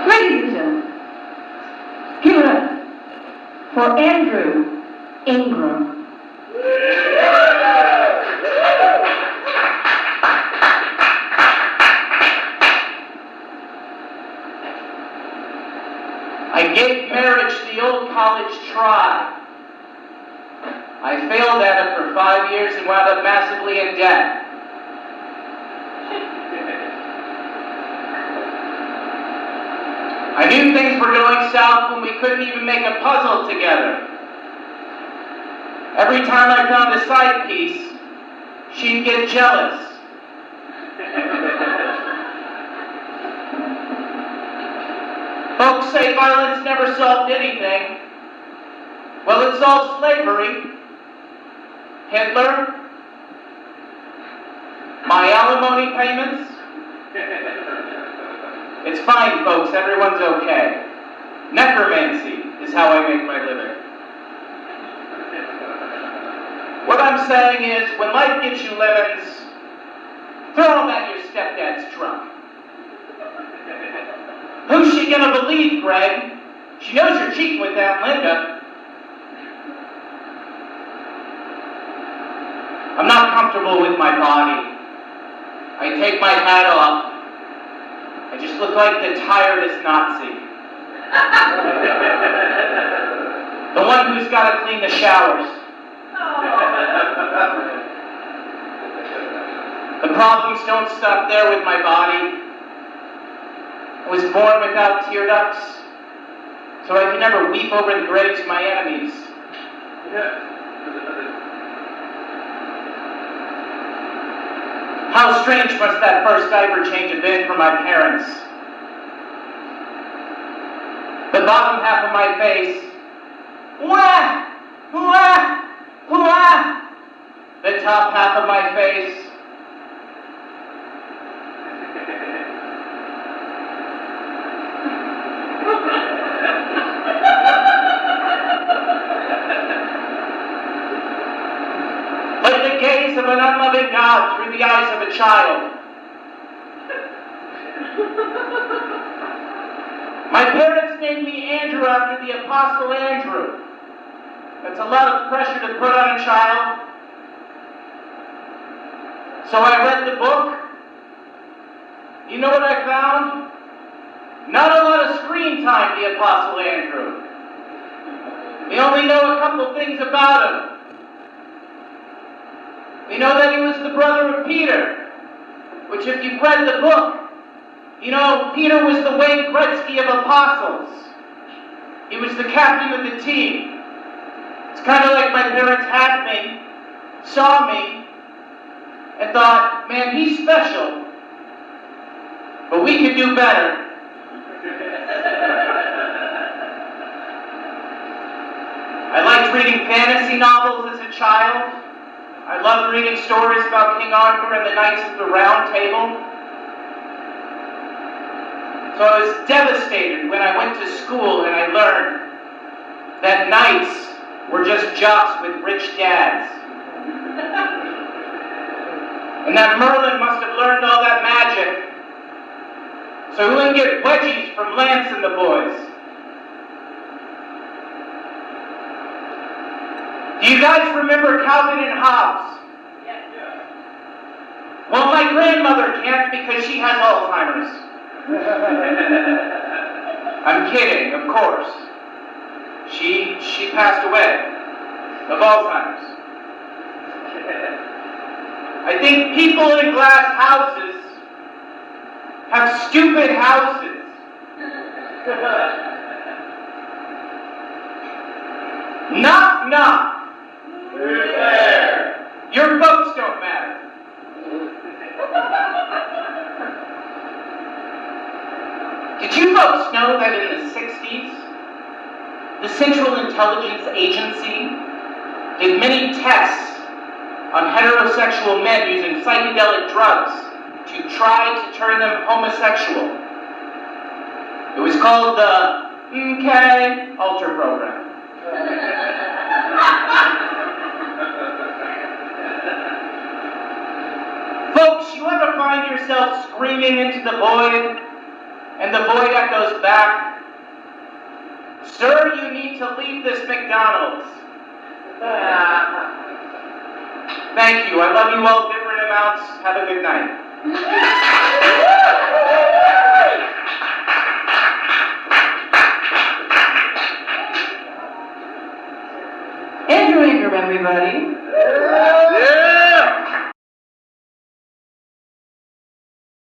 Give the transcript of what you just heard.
Ladies and gentlemen, give it up for Andrew Ingram. I gave marriage the old college try. I failed at it for 5 years and wound up massively in debt. I knew things were going south when we couldn't even make a puzzle together. Every time I found a side piece, she'd get jealous. Folks say violence never solved anything. Well, it solved slavery, Hitler, my alimony payments. It's fine, folks. Everyone's okay. Necromancy is how I make my living. What I'm saying is, when life gives you lemons, throw them at your stepdad's trunk. Who's she gonna believe, Greg? She knows you're cheating with Aunt Linda. I'm not comfortable with my body. I take my hat off. I just look like the tiredest Nazi. The one who's got to clean the showers. The problems don't stop there with my body. I was born without tear ducts, so I can never weep over the graves of my enemies. How strange must that first diaper change have been for my parents. The bottom half of my face, wah, wah, wah. The top half of my face, like the gaze of an unloving God through the eyes of a child. My parents named me Andrew after the Apostle Andrew. That's a lot of pressure to put on a child. So I read the book. You know what I found? Not a lot of screen time, the Apostle Andrew. We only know a couple things about him. We know that he was the brother of Peter, which if you've read the book, you know Peter was the Wayne Gretzky of apostles. He was the captain of the team. It's kind of like my parents had me, saw me, and thought, man, he's special, but we could do better. I liked reading fantasy novels as a child. I loved reading stories about King Arthur and the Knights of the Round Table. So I was devastated when I went to school and I learned that knights were just jocks with rich dads. And that Merlin must have learned all that magic so he wouldn't get wedgies from Lance and the boys. Do you guys remember Calvin and Hobbes? Yeah. Well, my grandmother can't because she has Alzheimer's. I'm kidding, of course. She passed away of Alzheimer's. I think people in glass houses have stupid houses. Knock, knock. Who's there? Your votes don't matter. Did you folks know that in the 60s, the Central Intelligence Agency did many tests on heterosexual men using psychedelic drugs to try to turn them homosexual? It was called the Alter Program. Folks, you ever find yourself screaming into the void? And the boy echoes back, "Sir, you need to leave this McDonald's." Thank you. I love you all different amounts. Have a good night. Andrew Ingram, everybody. Yeah.